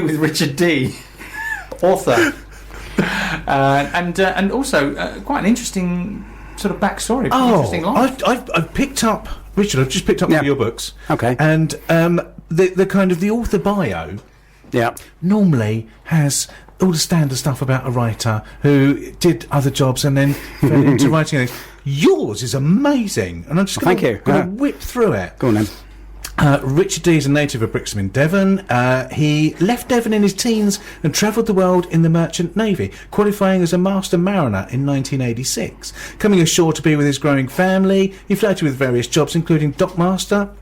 with Richard D, author, and also quite an interesting sort of backstory. Interesting life. I've picked up, Richard. I've just picked up one of your books. Okay. And the kind of the author bio, normally has all the standard stuff about a writer who did other jobs and then fell into writing things. Yours is amazing, and I'm just going to whip through it. Go on then. Richard D is a native of Brixham in Devon. He left Devon in his teens and travelled the world in the Merchant Navy, qualifying as a Master Mariner in 1986. Coming ashore to be with his growing family, he floated with various jobs including dockmaster,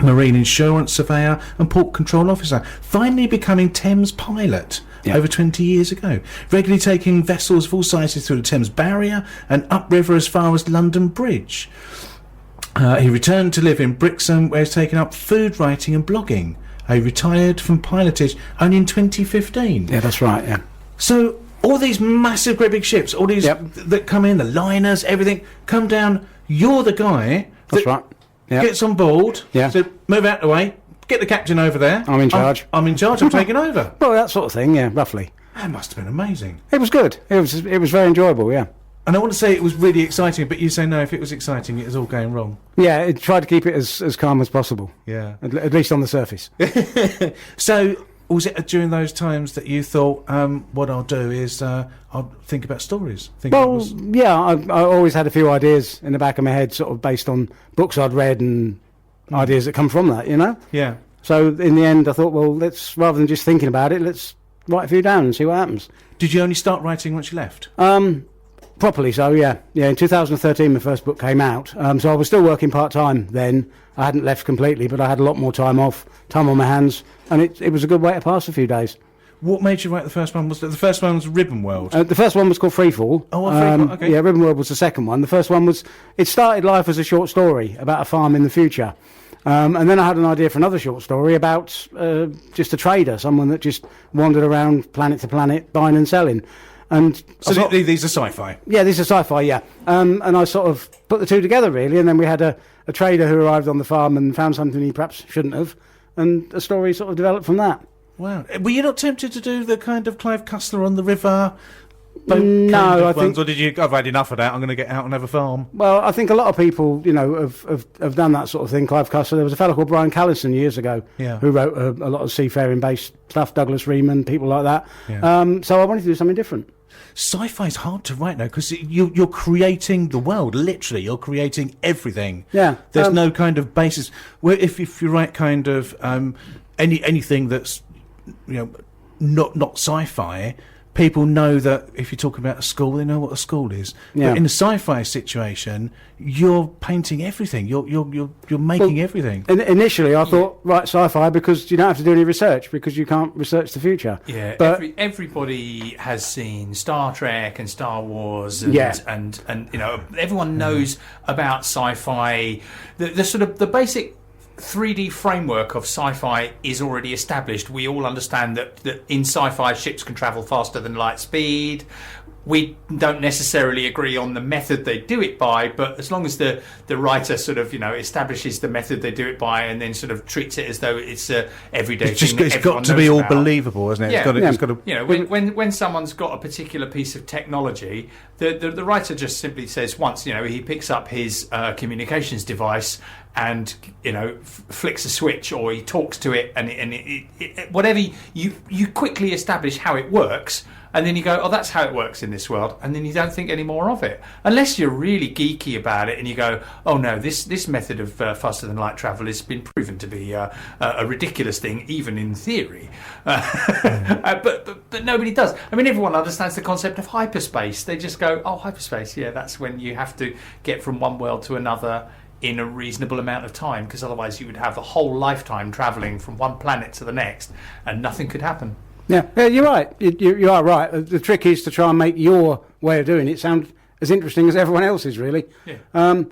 marine insurance surveyor and port control officer, finally becoming Thames pilot over 20 years ago, regularly taking vessels of all sizes through the Thames Barrier and upriver as far as London Bridge. He returned to live in Brixham, where he's taken up food writing and blogging. He retired from pilotage only in 2015. Yeah, that's right, yeah. So all these massive, great big ships, all these that come in, the liners, everything, come down. You're the guy that gets on board, so move out the way, get the captain over there. I'm in charge. I'm in charge, I'm taking over. Well, that sort of thing, yeah, roughly. That must have been amazing. It was good. It was very enjoyable, yeah. And I want to say it was really exciting, but you say no, if it was exciting, it was all going wrong. Yeah, it tried to keep it as calm as possible. Yeah. At least on the surface. So, was it during those times that you thought, what I'll do is I'll think about stories? I always had a few ideas in the back of my head, sort of based on books I'd read and ideas that come from that, you know? Yeah. So, in the end, I thought, well, let's, rather than just thinking about it, let's write a few down and see what happens. Did you only start writing once you left? Properly, so yeah. In 2013 my first book came out, so I was still working part-time then. I hadn't left completely, but I had a lot more time off, time on my hands, and it was a good way to pass a few days. What made you write the first one? The first one was Ribbon World? The first one was called Freefall. Oh, Freefall, okay. Yeah, Ribbon World was the second one. The first one was, it started life as a short story about a farm in the future. And then I had an idea for another short story about just a trader, someone that just wandered around planet to planet, buying and selling. And so these are sci-fi? Yeah, these are sci-fi, yeah. And I sort of put the two together, really, and then we had a trader who arrived on the farm and found something he perhaps shouldn't have, and a story sort of developed from that. Wow. Were you not tempted to do the kind of Clive Cussler on the river No, I think. Or did you? I've had enough of that. I'm going to get out and have a farm. Well, I think a lot of people, have done that sort of thing. Clive Cussler. There was a fellow called Brian Callison years ago, who wrote a lot of seafaring-based stuff. Douglas Reeman, people like that. Yeah. So I wanted to do something different. Sci-fi is hard to write now because you're creating the world. Literally, you're creating everything. Yeah. There's no kind of basis. Well, if you write kind of anything that's not sci-fi. People know that if you're talking about a school, they know what a school is. Yeah. But in a sci-fi situation, you're painting everything. You're making everything. Initially, I thought, right, sci-fi, because you don't have to do any research, because you can't research the future. Yeah, but everybody has seen Star Trek and Star Wars, and everyone knows about sci-fi. The sort of the basic 3D framework of sci-fi is already established. We all understand that in sci-fi ships can travel faster than light speed. We don't necessarily agree on the method they do it by, but as long as the writer sort of establishes the method they do it by and then sort of treats it as though it's a everyday thing. It's got to be all believable, isn't it? Yeah. It's got to. When someone's got a particular piece of technology, the writer just simply says once he picks up his communications device and flicks a switch, or he talks to it, and it whatever you quickly establish how it works. And then you go, oh, that's how it works in this world. And then you don't think any more of it. Unless you're really geeky about it and you go, oh, no, this method of faster than light travel has been proven to be a ridiculous thing, even in theory. But nobody does. I mean, everyone understands the concept of hyperspace. They just go, oh, hyperspace, yeah, that's when you have to get from one world to another in a reasonable amount of time, because otherwise you would have a whole lifetime travelling from one planet to the next and nothing could happen. Yeah, you're right. You are right. The trick is to try and make your way of doing it sound as interesting as everyone else's, really. Yeah.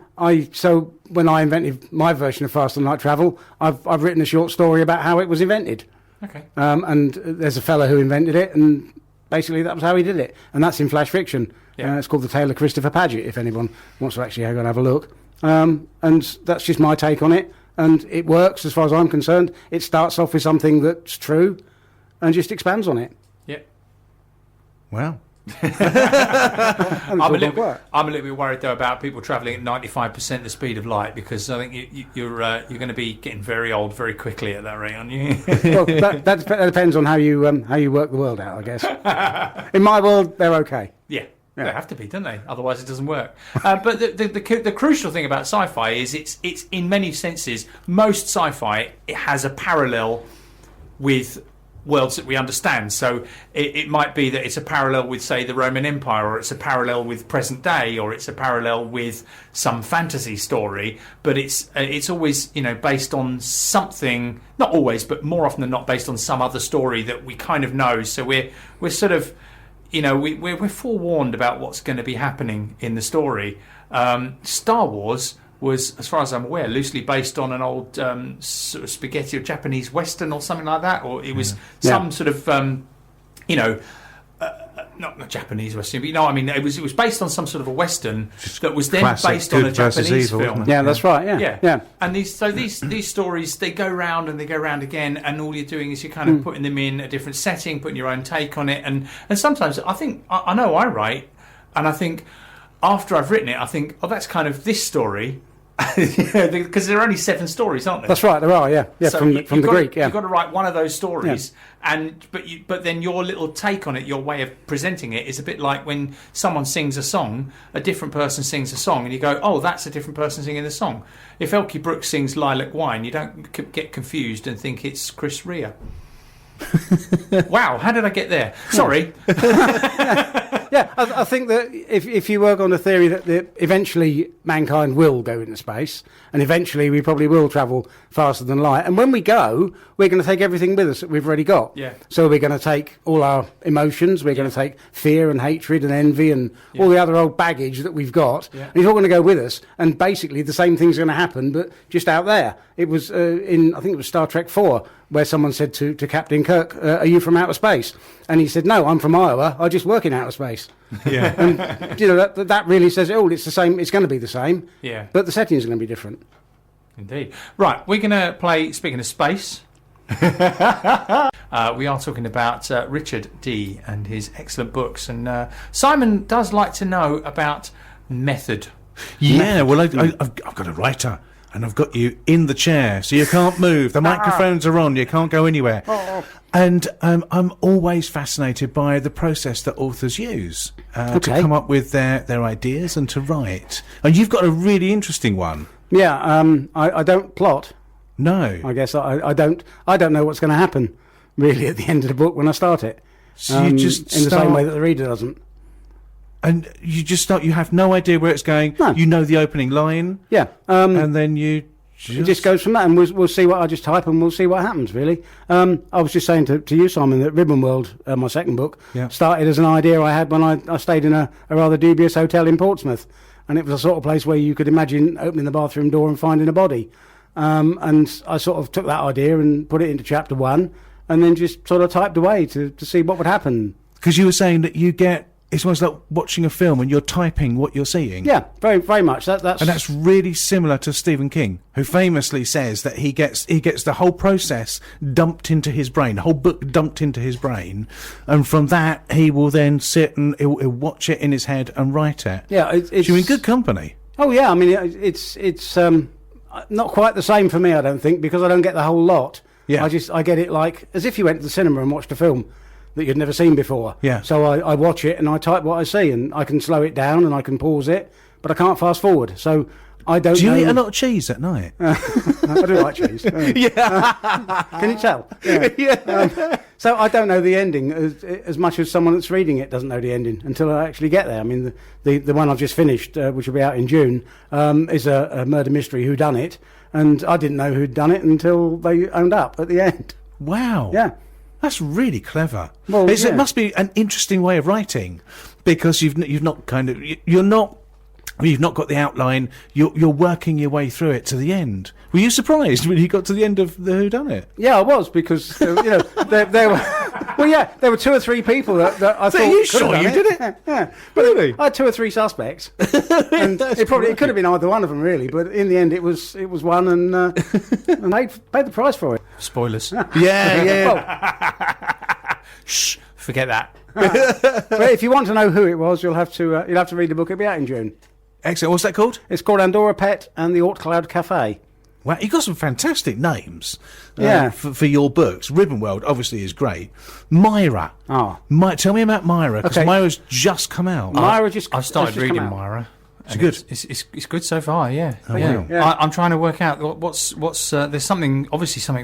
So when I invented my version of Fast and Light Travel, I've written a short story about how it was invented. Okay. And there's a fella who invented it, and basically that was how he did it. And that's in Flash Fiction. Yeah. It's called The Tale of Christopher Paget, if anyone wants to actually go and have a look. And that's just my take on it. And it works as far as I'm concerned. It starts off with something that's true. and just expands on it. Yeah. Wow. I'm a little bit worried though about people travelling at 95% the speed of light, because I think you're going to be getting very old very quickly at that rate, aren't you? Well, that depends on how you work the world out, I guess. In my world, they're okay. Yeah. They have to be, don't they? Otherwise, it doesn't work. But the crucial thing about sci-fi is it's in many senses, most sci-fi, it has a parallel with worlds that we understand. So it might be that it's a parallel with, say, the Roman Empire, or it's a parallel with present day, or it's a parallel with some fantasy story. But it's always, based on something. Not always, but more often than not, based on some other story that we kind of know. So we're sort of, we're forewarned about what's going to be happening in the story. Star Wars was, as far as I'm aware, loosely based on an old sort of spaghetti or Japanese Western or something like that, or it was some sort of, not Japanese Western, but it was based on some sort of a Western that was then based on a Japanese film. Yeah, that's right. Yeah. And these stories, they go round and they go round again, and all you're doing is you're kind of putting them in a different setting, putting your own take on it, and sometimes I think I know I write, and I think after I've written it, I think, oh, that's kind of this story. Because there are only 7 stories, aren't there? That's right, there are, yeah. So from the Greek, yeah. You've got to write one of those stories, but then your little take on it, your way of presenting it, is a bit like when someone sings a song, a different person sings a song, and you go, oh, that's a different person singing the song. If Elkie Brooks sings Lilac Wine, you don't get confused and think it's Chris Rea. Wow, how did I get there? Sorry. Yeah, I think that if you work on the theory that eventually mankind will go into space, and eventually we probably will travel faster than light, and when we go, we're going to take everything with us that we've already got. Yeah. So we're going to take all our emotions, we're going to take fear and hatred and envy and all the other old baggage that we've got, and it's all going to go with us, and basically the same thing's going to happen, but just out there. It was I think it was Star Trek 4, where someone said to Captain Kirk, are you from outer space? And he said, no, I'm from Iowa, I just work in outer space. Yeah. And that really says it all. It's the same, it's going to be the same, but the settings are going to be different. Indeed. Right, we're going to play, speaking of space, we are talking about Richard D. and his excellent books, and Simon does like to know about method. Yeah, well, I've got a writer. And I've got you in the chair, so you can't move. The microphones are on. You can't go anywhere. And I'm always fascinated by the process that authors use to come up with their ideas and to write. And you've got a really interesting one. Yeah, I don't plot. No. I guess I don't know what's going to happen, really, at the end of the book when I start it. So you just in the same way that the reader doesn't. And you just start, you have no idea where it's going. No. You know the opening line. Yeah. And then it just goes from that, and we'll see what I just type, and we'll see what happens, really. I was just saying to you, Simon, that Ribbon World, my second book, started as an idea I had when I stayed in a rather dubious hotel in Portsmouth. And it was a sort of place where you could imagine opening the bathroom door and finding a body. And I sort of took that idea and put it into chapter 1, and then just sort of typed away to see what would happen. Because you were saying that it's almost like watching a film and you're typing what you're seeing. Yeah, very, very much. And that's really similar to Stephen King, who famously says that he gets the whole process dumped into his brain, the whole book dumped into his brain, and from that he will then sit and he'll watch it in his head and write it. Yeah, it's you're in good company. Oh yeah, I mean it's not quite the same for me, I don't think, because I don't get the whole lot. Yeah, I get it like as if you went to the cinema and watched a film that you'd never seen before. Yeah. So I watch it and I type what I see, and I can slow it down and I can pause it, but I can't fast forward. So I don't. Do you eat a lot of cheese at night? I do like cheese. Yeah. Can you tell? Yeah. So I don't know the ending as much as someone that's reading it doesn't know the ending until I actually get there. I mean, the one I've just finished, which will be out in June, is a murder mystery whodunit, and I didn't know who'd done it until they owned up at the end. Wow. Yeah. That's really clever. Well, It must be an interesting way of writing, because you've not got the outline. You're working your way through it to the end. Were you surprised when you got to the end of the whodunit? Yeah, I was, because there were 2 or 3 people that I thought. Are you sure you did it? Yeah, really. I had 2 or 3 suspects, and it could have been either one of them, really. But in the end, it was one, and paid the price for it. Spoilers. Yeah. Shh, forget that. But if you want to know who it was, you'll have to read the book. It'll be out in June. Excellent. What's that called? It's called Andorra Pet and the Haute Cloud Cafe. Wow, you got some fantastic names Yeah. for your books. Ribbon World obviously is great. Myra. Oh. Tell me about Myra, because Okay. Myra's just come out. Myra just. I've started has just come reading out. Myra. It's good. It's good so far. Yeah. wow. Yeah. I'm trying to work out what's there's something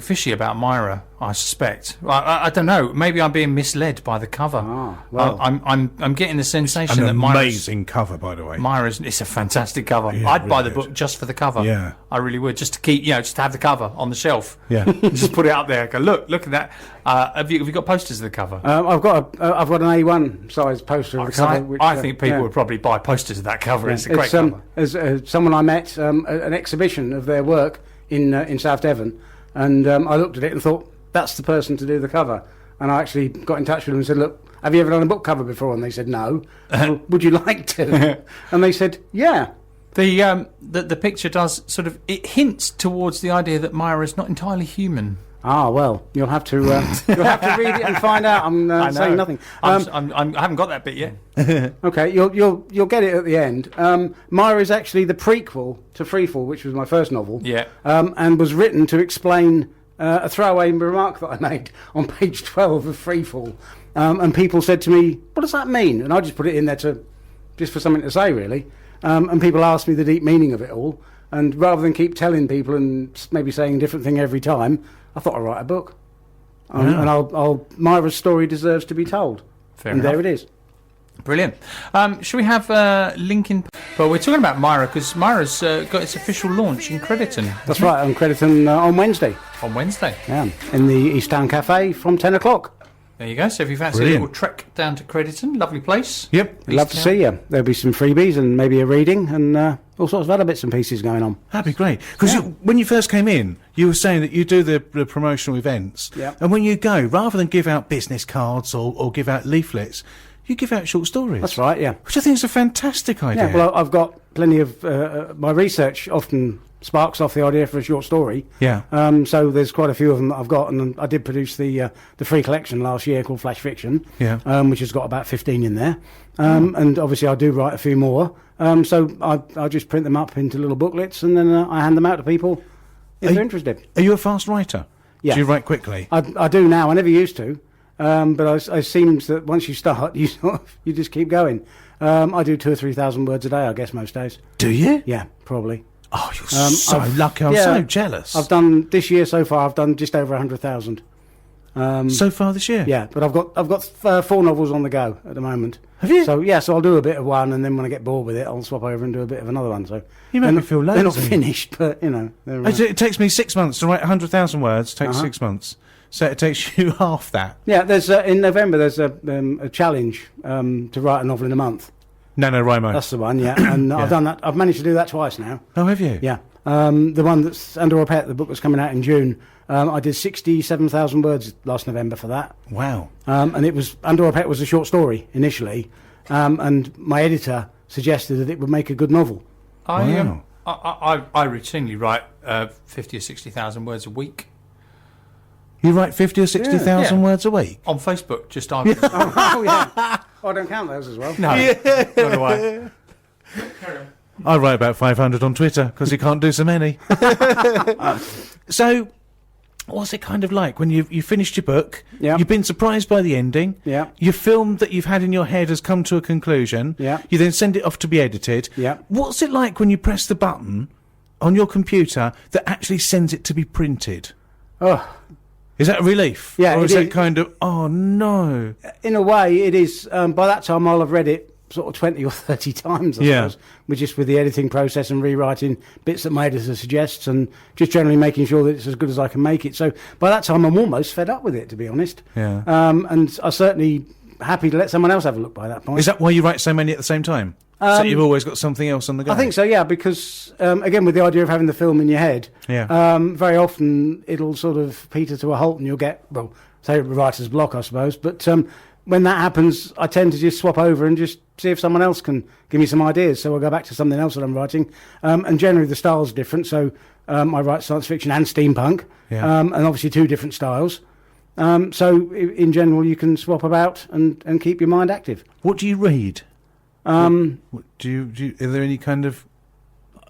fishy about Myra. I suspect. I don't know. Maybe I'm being misled by the cover. Ah, well. I'm getting the sensation An that Myra's amazing cover, by the way. it's a fantastic cover. Yeah, I'd buy really the good. book just for the cover. Yeah. I really would, just to keep, just to have the cover on the shelf. Yeah. Just put it up there. Go look at that. Have you got posters of the cover? I've got an A1 size poster of the cover. Which, I think people yeah. would probably buy posters of that cover. Yeah. It's a great cover. As someone I met, an exhibition of their work in South Devon, and I looked at it and thought, that's the person to do the cover. And I actually got in touch with them and said, look, have you ever done a book cover before? And they said, no. Well, would you like to? And they said, yeah. The picture does it hints towards the idea that Myra is not entirely human. Ah, well, you'll have to read it and find out. I'm saying nothing. I haven't got that bit yet. Okay, you'll get it at the end. Myra is actually the prequel to Freefall, which was my first novel. Yeah. And was written to explain a throwaway remark that I made on page 12 of Freefall. And people said to me, what does that mean? And I just put it in there just for something to say, really. And people asked me the deep meaning of it all. And rather than keep telling people and maybe saying a different thing every time, I thought I'd write a book. And Myra's story deserves to be told. Fair and enough. there it is. Brilliant. Should we have Linkin? Well, we're talking about Myra because Myra's got its official launch in Crediton. That's right, I'm crediting on Wednesday. On Wednesday. Yeah, in the East Town Cafe from 10 o'clock. There you go. So if you fancy Brilliant. a little trek down to Crediton, lovely place. Yep. Love to see you. There'll be some freebies and maybe a reading and all sorts of other bits and pieces going on. That'd be great. Because when you first came in, you were saying that you do the promotional events. Yeah. And when you go, rather than give out business cards or give out leaflets, you give out short stories. That's right, yeah. Which I think is a fantastic idea. Yeah, well, I've got plenty of... my research often sparks off the idea for a short story. Yeah. So there's quite a few of them that I've got, and I did produce the free collection last year called Flash Fiction, Yeah. Which has got about 15 in there. And obviously I do write a few more. So I just print them up into little booklets, and then I hand them out to people if they're interested. Are you a fast writer? Yeah. Do you write quickly? I do now. I never used to. But it seems that once you start, you just keep going. I do 2,000 or 3,000 words a day, I guess, most days. Do you? Yeah, probably. Oh, you're so lucky. I'm yeah, so jealous. I've done this year so far. I've done just over 100,000. So far this year? Yeah, but I've got 4 novels on the go at the moment. Have you? So yeah, so I'll do a bit of one, and then when I get bored with it, I'll swap over and do a bit of another one. So You make me feel They're not lazy. finished, but they're, It takes me 6 months to write 100,000 words. It takes Uh-huh. 6 months. So it takes you half that. yeah. There's in November there's a challenge to write a novel in a month. NaNoWriMo. That's the one, yeah. And I've done that. I've managed to do that twice now. Oh, have you? Yeah. The one that's Andorra Pet, the book that's coming out in June. I did 67,000 words last November for that. Wow. And it was Andorra Pet was a short story initially, and my editor suggested that it would make a good novel. Wow. I routinely write 50 or 60,000 words a week You write 50 or 60,000 Yeah. words a week? on Facebook. Just arguing. Oh yeah. Oh, I don't count those as well. No, not do I. I write about 500 on Twitter because you can't do so many. So, what's it kind of like when you finished your book? Yeah. You've been surprised by the ending. Yeah. Your film that you've had in your head has come to a conclusion. Yeah. You then send it off to be edited. Yeah. What's it like when you press the button on your computer that actually sends it to be printed? Oh, Is that a relief? Yeah, Or it is that is. kind of, oh no. in a way, it is. By that time, I'll have read it sort of 20 or 30 times, I Yeah. suppose. Just with the editing process and rewriting bits that my editor suggests, and just generally making sure that it's as good as I can make it. So by that time, I'm almost fed up with it, to be honest. Yeah. And I'm certainly happy to let someone else have a look by that point. Is that why you write so many at the same time? So you've always got something else on the go? I think so, yeah, because, again, with the idea of having the film in your head, Yeah. very often it'll sort of peter to a halt and you'll get, well, say writer's block, I suppose. But when that happens, I tend to just swap over and just see if someone else can give me some ideas. So I'll go back to something else that I'm writing. And generally the style's different. So I write science fiction and steampunk, Yeah. and obviously 2 different styles. So in general, you can swap about and keep your mind active. What do you read? Are there any kind of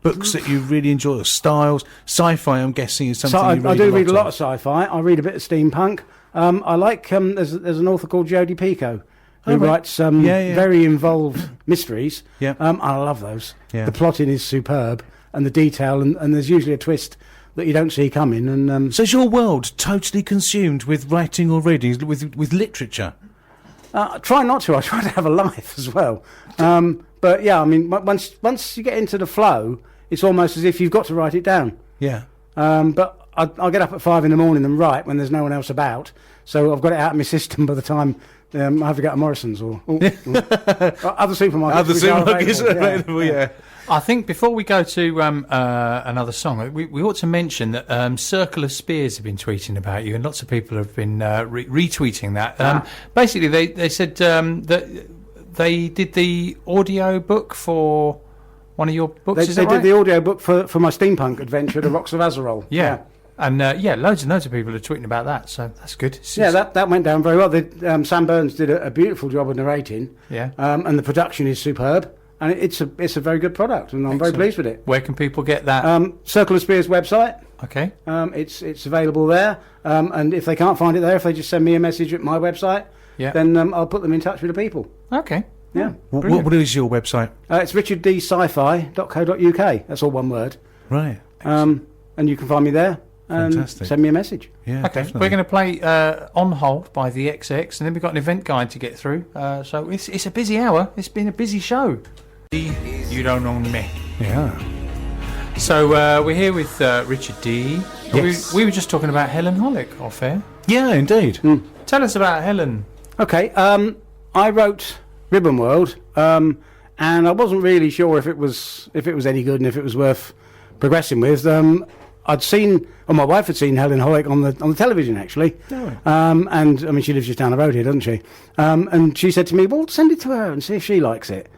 books that you really enjoy, or styles? Sci-fi, I'm guessing, is something you read. I do read a lot of sci-fi. I read a bit of steampunk. I like there's an author called Jodie Picoult who writes very involved mysteries. Yeah. I love those. Yeah. The plotting is superb, and the detail, and there's usually a twist that you don't see coming. And so is your world totally consumed with writing or reading, with literature? I try not to. I try to have a life as well. But yeah, I mean, once you get into the flow, it's almost as if you've got to write it down. Yeah. But I'll get up at 5 a.m. and write when there's no one else about. So I've got it out of my system by the time I have to go to Morrison's or other supermarkets. Other supermarkets are available, yeah. I think before we go to another song, we ought to mention that Circle of Spears have been tweeting about you, and lots of people have been retweeting that. Basically, they said that they did the audio book for one of your books. They did the audio book for my steampunk adventure, The Rocks of Azerol. Yeah. And loads of people are tweeting about that, so that's good. That went down very well. Sam Burns did a beautiful job of narrating. Yeah. And the production is superb. And it's a very good product, and I'm very pleased with it. Where can people get that? Circle of Spears website. Okay. It's available there. And if they can't find it there, if they just send me a message at my website, then I'll put them in touch with the people. Okay. Yeah. What is your website? It's richarddsci-fi.co.uk. That's all one word. Right. And you can find me there. Fantastic. Send me a message. Yeah, okay. definitely. We're going to play On Hold by the XX, and then we've got an event guide to get through. So it's a busy hour. It's been a busy show. You don't own me. Yeah. So we're here with Richard D. Yes. We were just talking about Helen Hollick off air. Yeah, indeed. Tell us about Helen. Okay. I wrote Ribbon World, and I wasn't really sure if it was any good and if it was worth progressing with. My wife had seen Helen Hollick on the television actually, and I mean she lives just down the road here, doesn't she? And she said to me, "Well, send it to her and see if she likes it."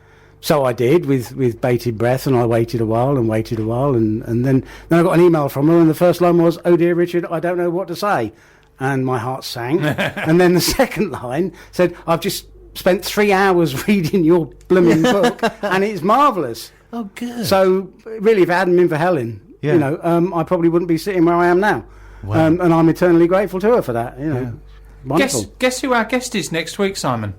So I did with bated breath, and I waited a while, and then I got an email from her, and the first line was, "Oh dear Richard, I don't know what to say," and my heart sank. And then the second line said, "I've just spent 3 hours reading your blooming book, and it's marvellous." Oh, good. So really, if it hadn't been for Helen, I probably wouldn't be sitting where I am now. Wow. And I'm eternally grateful to her for that. Wonderful. Guess who our guest is next week, Simon?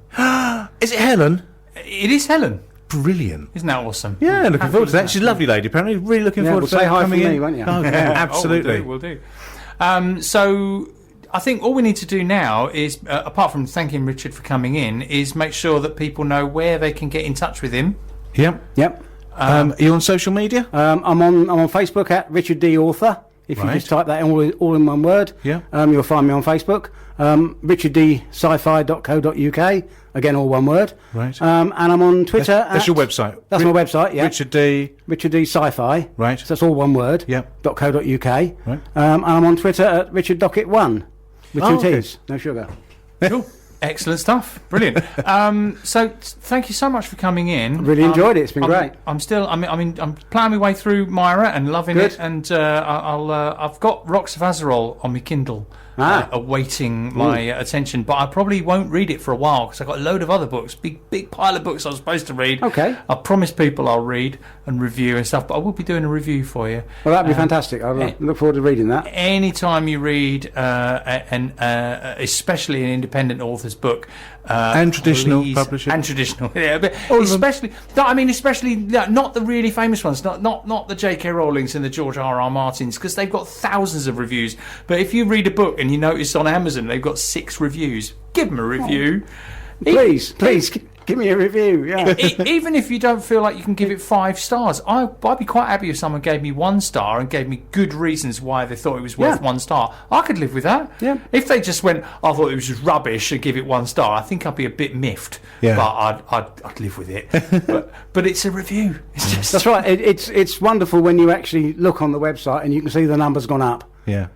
Is it Helen? It is Helen. Brilliant. Isn't that awesome? Yeah, looking forward to that. She's a lovely lady, apparently. Really looking forward to say hi coming from in. me, won't you? Oh, yeah, absolutely. We'll do. So I think all we need to do now is, apart from thanking Richard for coming in, is make sure that people know where they can get in touch with him. Yep. Are you on social media? I'm on Facebook at Richard D Author. If you just type that in all in one word, you'll find me on Facebook. richarddsci-fi.co.uk, again all one word. Right. And I'm on Twitter. That's your website. That's my website. Yeah. Richard D Sci-Fi. Right. So that's all one word. Yep. .co.uk. Right. And I'm on Twitter at RichardDockett1 with two okay. T's, no sugar. Cool. Excellent stuff. Brilliant. So thank you so much for coming in. Really enjoyed it. It's been great. I'm ploughing my way through Myra and loving Good. it. And I've got Rocks of Azerol on my Kindle, awaiting my attention. But I probably won't read it for a while because I've got a load of other books, big pile of books I was supposed to read. Okay. I promised people I'll read and review and stuff, but I will be doing a review for you. Well, that'd be fantastic. I look forward to reading that. Anytime you read, especially an independent author's book, and traditional publishing, and traditional, but especially not the really famous ones, not the J.K. Rowlings and the George R.R. Martins, because they've got thousands of reviews. But if you read a book and you notice on Amazon they've got 6 reviews, give them a review. Please, give me a review. Yeah. Even if you don't feel like you can give it 5 stars, I'd be quite happy if someone gave me 1 star and gave me good reasons why they thought it was worth 1 star. I could live with that. Yeah. If they just went, I thought it was just rubbish, and give it 1 star, I think I'd be a bit miffed. Yeah. But I'd live with it. but it's a review. It's just That's right. It's wonderful when you actually look on the website and you can see the numbers gone up. Yeah.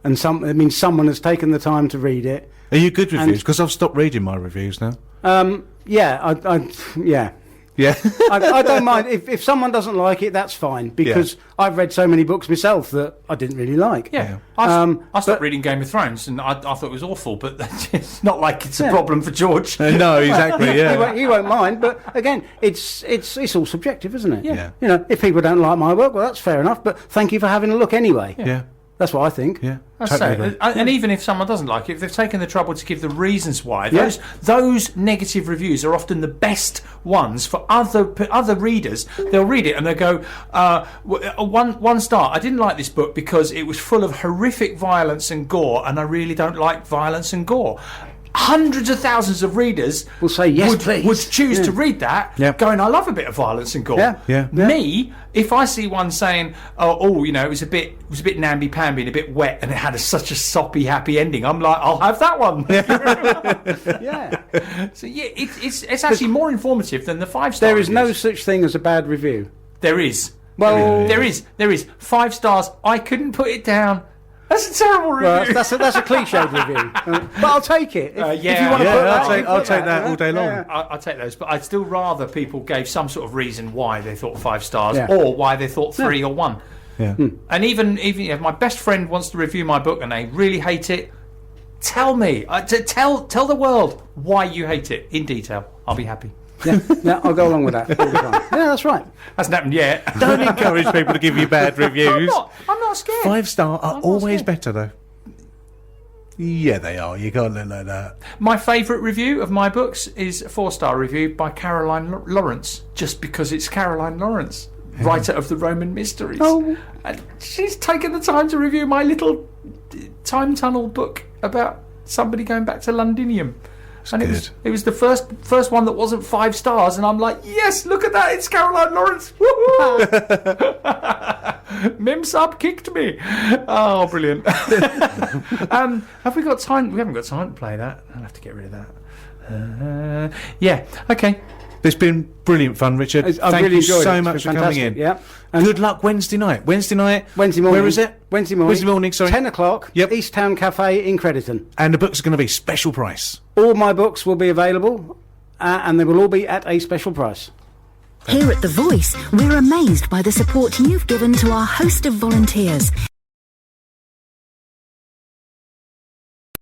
And it means someone has taken the time to read it. Are you good reviews? Because I've stopped reading my reviews now. Yeah. Yeah. I don't mind. If someone doesn't like it, that's fine, because I've read so many books myself that I didn't really like. Yeah. I stopped reading Game of Thrones, and I thought it was awful, but it's not like it's a problem for George. No, exactly, yeah. He won't mind, but again, it's all subjective, isn't it? Yeah. You know, if people don't like my work, well, that's fair enough, but thank you for having a look anyway. Yeah. That's what I think. Yeah. I Totally say, agree. and even if someone doesn't like it, if they've taken the trouble to give the reasons why, those negative reviews are often the best ones for other readers. They'll read it and they'll go, 1 star. I didn't like this book because it was full of horrific violence and gore, and I really don't like violence and gore. Hundreds of thousands of readers will say yes, please. Would choose to read that, going, I love a bit of violence and gore. Yeah. Me, if I see one saying, it was a bit namby-pamby and a bit wet, and it had such a soppy, happy ending, I'm like, I'll have that one. Yeah. So it's actually more informative than the 5-star. There is no reviews. such thing as a bad review. There is. Well, there is 5 stars. I couldn't put it down. That's a terrible review. Well, that's a cliched review. But I'll take it. If you want to put that, I'll take that all day long. Yeah. I'll take those, but I'd still rather people gave some sort of reason why they thought 5 stars or why they thought 3 or 1. Yeah. And even if my best friend wants to review my book and they really hate it, tell me. Tell the world why you hate it in detail. I'll be happy. Yeah, I'll go along with that all the time. Yeah, that's right. Hasn't happened yet. Don't encourage people to give you bad reviews. I'm not scared. 5-star are always scared. better, though. Yeah, they are. You can't let like that. My favourite review of my books is a 4-star review by Caroline Lawrence, just because it's Caroline Lawrence, writer of the Roman Mysteries. Oh. And she's taken the time to review my little time tunnel book about somebody going back to Londinium. And it was the first one that wasn't 5 stars, and I'm like, yes, look at that, it's Caroline Lawrence. Woohoo! Mim Sub kicked me. Oh, brilliant. Have we got time? We haven't got time to play that. I'll have to get rid of that. Okay. It's been brilliant fun, Richard. Thank really you enjoyed so it. much It's for been coming fantastic. in. Yeah. Good luck Wednesday night. Wednesday morning. Where is it? Wednesday morning, sorry. 10 o'clock, East Town Cafe in Crediton. And the book's going to be special price. All my books will be available, and they will all be at a special price. Here at The Voice, we're amazed by the support you've given to our host of volunteers.